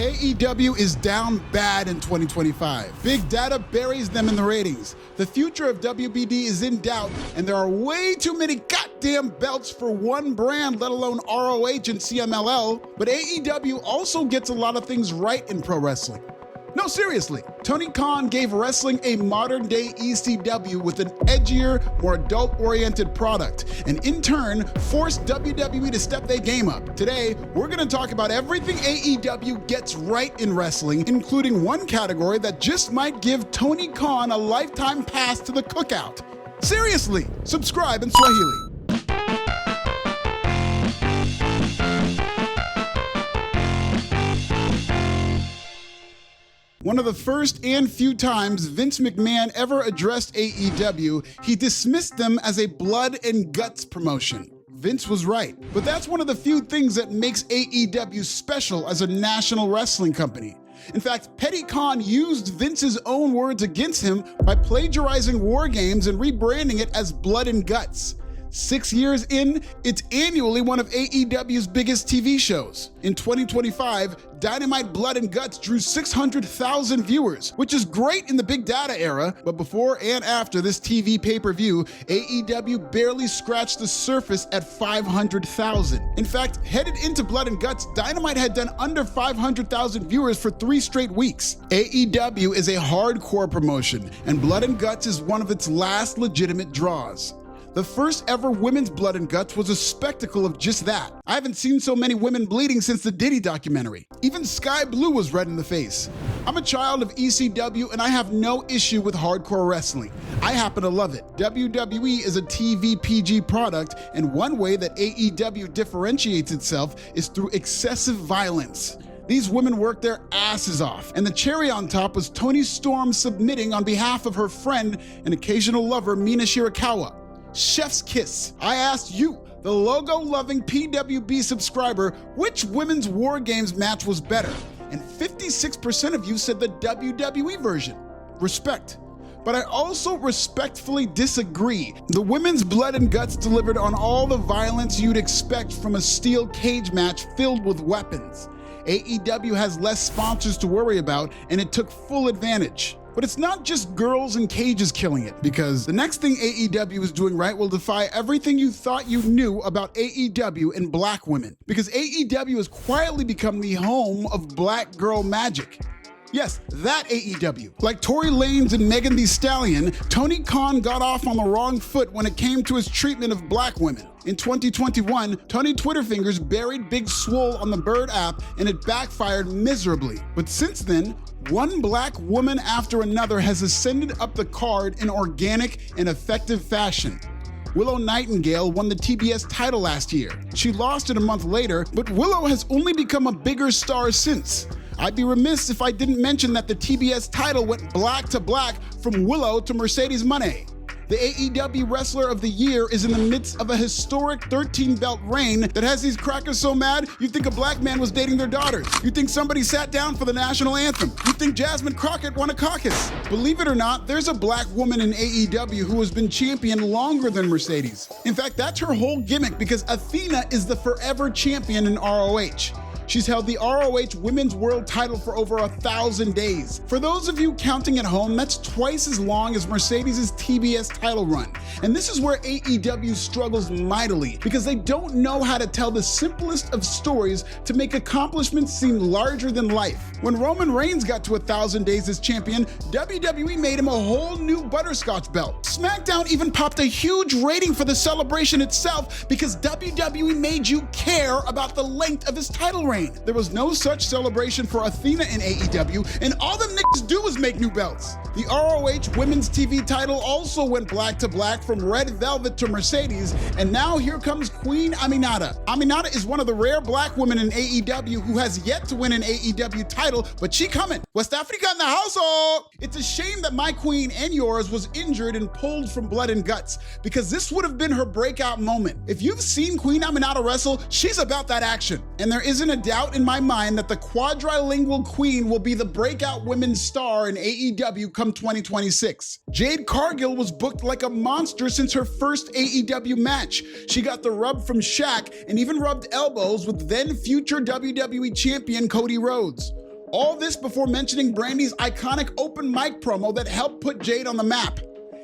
AEW is down bad in 2025. Big data buries them in the ratings. The future of WBD is in doubt, and there are way too many goddamn belts for one brand, let alone ROH and CMLL. But AEW also gets a lot of things right in pro wrestling. No, seriously, Tony Khan gave wrestling a modern-day ECW with an edgier, more adult-oriented product, and in turn, forced WWE to step their game up. Today, we're gonna talk about everything AEW gets right in wrestling, including one category that just might give Tony Khan a lifetime pass to the cookout. Seriously, subscribe in Swahili. One of the first and few times Vince McMahon ever addressed AEW, he dismissed them as a blood and guts promotion. Vince was right, but that's one of the few things that makes AEW special as a national wrestling company. In fact, Petty Khan used Vince's own words against him by plagiarizing War Games and rebranding it as Blood and Guts. 6 years in, it's annually one of AEW's biggest TV shows. In 2025, Dynamite Blood and Guts drew 600,000 viewers, which is great in the big data era, but before and after this TV pay-per-view, AEW barely scratched the surface at 500,000. In fact, headed into Blood and Guts, Dynamite had done under 500,000 viewers for 3 straight weeks. AEW is a hardcore promotion, and Blood and Guts is one of its last legitimate draws. The first ever women's Blood and Guts was a spectacle of just that. I haven't seen so many women bleeding since the Diddy documentary. Even Sky Blue was red in the face. I'm a child of ECW and I have no issue with hardcore wrestling. I happen to love it. WWE is a TV PG product, and one way that AEW differentiates itself is through excessive violence. These women worked their asses off, and the cherry on top was Toni Storm submitting on behalf of her friend and occasional lover Mina Shirakawa. Chef's kiss. I asked you, the logo-loving PWB subscriber, which women's War Games match was better, and 56% of you said the WWE version. Respect. But I also respectfully disagree. The women's Blood and Guts delivered on all the violence you'd expect from a steel cage match filled with weapons. AEW has less sponsors to worry about, and it took full advantage. But it's not just girls in cages killing it, because the next thing AEW is doing right will defy everything you thought you knew about AEW and black women, because AEW has quietly become the home of black girl magic. Yes, that AEW. Like Tory Lanez and Megan Thee Stallion, Tony Khan got off on the wrong foot when it came to his treatment of black women. In 2021, Tony Twitterfingers buried Big Swole on the Bird app and it backfired miserably. But since then, one black woman after another has ascended up the card in organic and effective fashion. Willow Nightingale won the TBS title last year. She lost it a month later, but Willow has only become a bigger star since. I'd be remiss if I didn't mention that the TBS title went black to black from Willow to Mercedes Moné. The AEW Wrestler of the Year is in the midst of a historic 13-belt reign that has these crackers so mad you'd think a black man was dating their daughters. You'd think somebody sat down for the national anthem. You'd think Jasmine Crockett won a caucus. Believe it or not, there's a black woman in AEW who has been champion longer than Mercedes. In fact, that's her whole gimmick, because Athena is the forever champion in ROH. She's held the ROH Women's World title for over 1,000 days. For those of you counting at home, that's twice as long as Mercedes' TBS title run. And this is where AEW struggles mightily, because they don't know how to tell the simplest of stories to make accomplishments seem larger than life. When Roman Reigns got to 1,000 days as champion, WWE made him a whole new butterscotch belt. SmackDown even popped a huge rating for the celebration itself because WWE made you care about the length of his title reign. There was no such celebration for Athena in AEW, and all them niggas do is make new belts. The ROH Women's TV title also went black to black from Red Velvet to Mercedes, and now here comes Queen Aminata. Aminata is one of the rare black women in AEW who has yet to win an AEW title, but she coming. West Africa in the household! It's a shame that my queen and yours was injured and pulled from Blood and Guts, because this would have been her breakout moment. If you've seen Queen Aminata wrestle, she's about that action, and there isn't a doubt in my mind that the quadrilingual queen will be the breakout women's star in AEW come 2026. Jade Cargill was booked like a monster since her first AEW match. She got the rub from Shaq and even rubbed elbows with then future WWE champion Cody Rhodes. All this before mentioning Brandi's iconic open mic promo that helped put Jade on the map.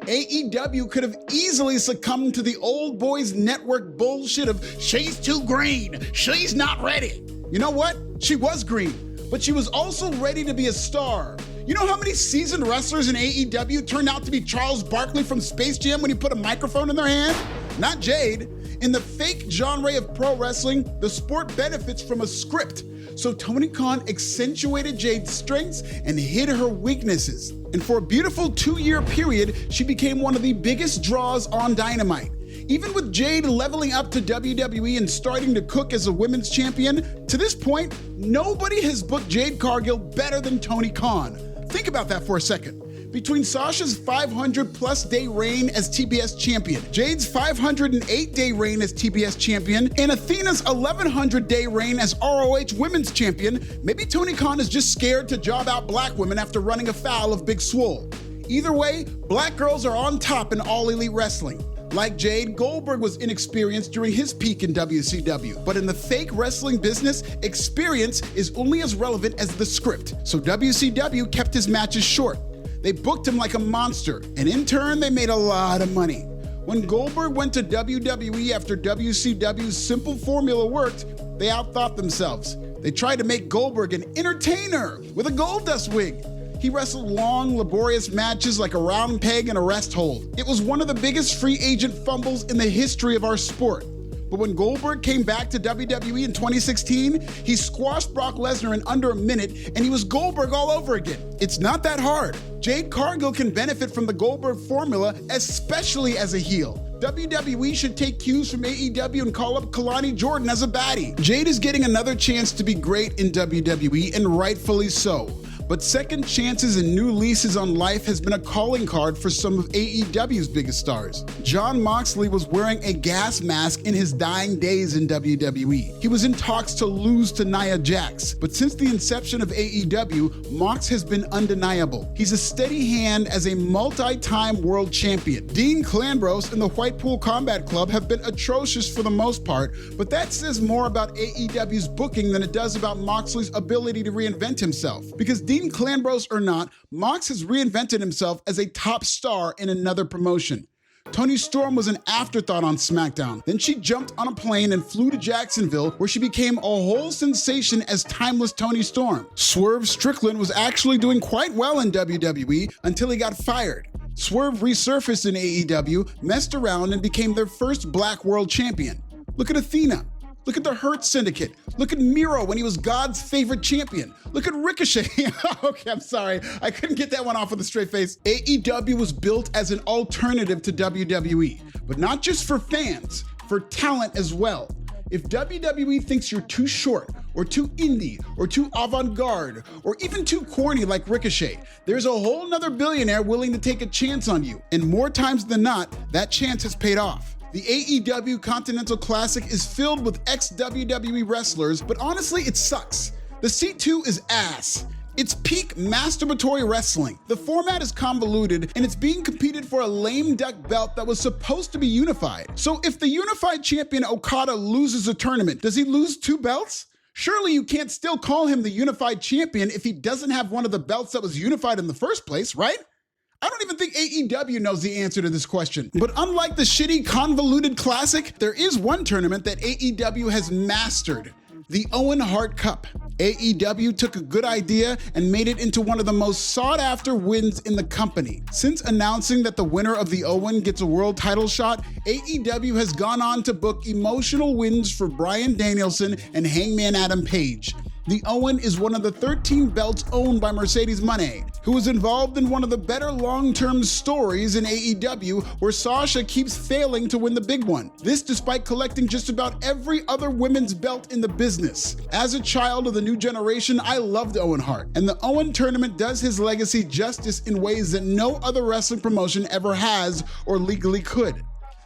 AEW could have easily succumbed to the old boys network bullshit of she's too green, she's not ready. You know what? She was green, but she was also ready to be a star. You know how many seasoned wrestlers in AEW turned out to be Charles Barkley from Space Jam when he put a microphone in their hand? Not Jade. In the fake genre of pro wrestling, the sport benefits from a script. So Tony Khan accentuated Jade's strengths and hid her weaknesses. And for a beautiful 2-year period, she became one of the biggest draws on Dynamite. Even with Jade leveling up to WWE and starting to cook as a women's champion, to this point, nobody has booked Jade Cargill better than Tony Khan. Think about that for a second. Between Sasha's 500-plus day reign as TBS champion, Jade's 508-day reign as TBS champion, and Athena's 1,100-day reign as ROH women's champion, maybe Tony Khan is just scared to job out black women after running afoul of Big Swole. Either way, black girls are on top in All Elite Wrestling. Like Jade, Goldberg was inexperienced during his peak in WCW, but in the fake wrestling business, experience is only as relevant as the script, so WCW kept his matches short. They booked him like a monster, and in turn, they made a lot of money. When Goldberg went to WWE after WCW's simple formula worked, they outthought themselves. They tried to make Goldberg an entertainer with a Goldust wig. He wrestled long, laborious matches like a round peg in a rest hold. It was one of the biggest free agent fumbles in the history of our sport. But when Goldberg came back to WWE in 2016, he squashed Brock Lesnar in under a minute, and he was Goldberg all over again. It's not that hard. Jade Cargill can benefit from the Goldberg formula, especially as a heel. WWE should take cues from AEW and call up Kalani Jordan as a baddie. Jade is getting another chance to be great in WWE, and rightfully so. But second chances and new leases on life has been a calling card for some of AEW's biggest stars. Jon Moxley was wearing a gas mask in his dying days in WWE. He was in talks to lose to Nia Jax, but since the inception of AEW, Mox has been undeniable. He's a steady hand as a multi-time world champion. Dean Clanbrose and the Whitepool Combat Club have been atrocious for the most part, but that says more about AEW's booking than it does about Moxley's ability to reinvent himself. Because Dean Clanbrose or not, Mox has reinvented himself as a top star in another promotion. Toni Storm was an afterthought on SmackDown. Then she jumped on a plane and flew to Jacksonville, where she became a whole sensation as timeless Toni Storm. Swerve Strickland was actually doing quite well in WWE until he got fired. Swerve resurfaced in AEW, messed around, and became their first black world champion. Look at Athena. Look at the Hurt Syndicate. Look at Miro when he was God's favorite champion. Look at Ricochet. Okay, I'm sorry. I couldn't get that one off with a straight face. AEW was built as an alternative to WWE, but not just for fans, for talent as well. If WWE thinks you're too short, or too indie, or too avant-garde, or even too corny like Ricochet, there's a whole nother billionaire willing to take a chance on you. And more times than not, that chance has paid off. The AEW Continental Classic is filled with ex-WWE wrestlers, but honestly, it sucks. The C2 is ass. It's peak masturbatory wrestling. The format is convoluted, and it's being competed for a lame duck belt that was supposed to be unified. So if the unified champion Okada loses a tournament, does he lose 2 belts? Surely you can't still call him the unified champion if he doesn't have one of the belts that was unified in the first place, right? I don't even think AEW knows the answer to this question. But unlike the shitty, convoluted classic, there is one tournament that AEW has mastered: the Owen Hart Cup. AEW took a good idea and made it into one of the most sought-after wins in the company. Since announcing that the winner of the Owen gets a world title shot, AEW has gone on to book emotional wins for Bryan Danielson and Hangman Adam Page. The Owen is one of the 13 belts owned by Mercedes Moné, who was involved in one of the better long-term stories in AEW, where Sasha keeps failing to win the big one. This despite collecting just about every other women's belt in the business. As a child of the new generation, I loved Owen Hart, and the Owen Tournament does his legacy justice in ways that no other wrestling promotion ever has or legally could.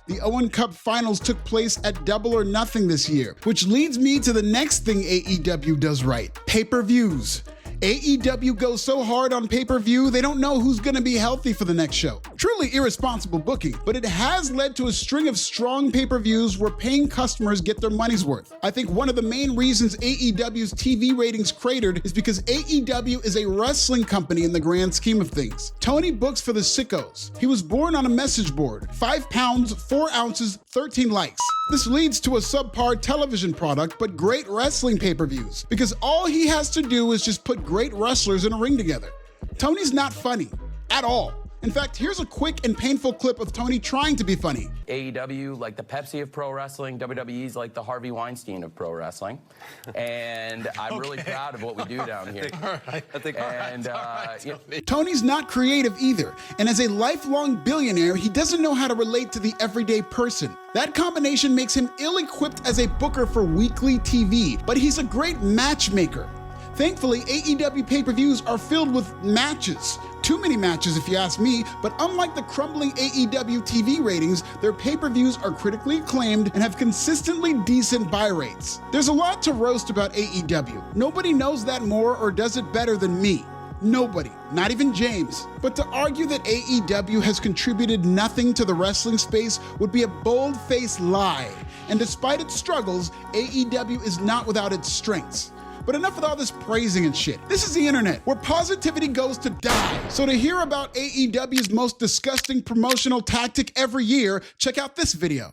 The Owen Cup Finals took place at Double or Nothing this year, which leads me to the next thing AEW does right: pay-per-views. AEW goes so hard on pay-per-view, they don't know who's gonna be healthy for the next show. Truly irresponsible booking, but it has led to a string of strong pay-per-views where paying customers get their money's worth. I think one of the main reasons AEW's TV ratings cratered is because AEW is a wrestling company in the grand scheme of things. Tony books for the sickos. He was born on a message board, 5 pounds, 4 ounces, 13 likes. This leads to a subpar television product, but great wrestling pay-per-views, because all he has to do is just put great wrestlers in a ring together. Tony's not funny, at all. In fact, here's a quick and painful clip of Tony trying to be funny. AEW, like the Pepsi of pro wrestling, WWE's like the Harvey Weinstein of pro wrestling. And I'm really proud of what we do down here. Tony's not creative either, and as a lifelong billionaire, he doesn't know how to relate to the everyday person. That combination makes him ill-equipped as a booker for weekly TV, but he's a great matchmaker. Thankfully, AEW pay-per-views are filled with matches. Too many matches if you ask me, but unlike the crumbling AEW TV ratings, their pay-per-views are critically acclaimed and have consistently decent buy rates. There's a lot to roast about AEW. Nobody knows that more or does it better than me. Nobody, not even James. But to argue that AEW has contributed nothing to the wrestling space would be a bold-faced lie. And despite its struggles, AEW is not without its strengths. But enough with all this praising and shit. This is the internet, where positivity goes to die. So to hear about AEW's most disgusting promotional tactic every year, check out this video.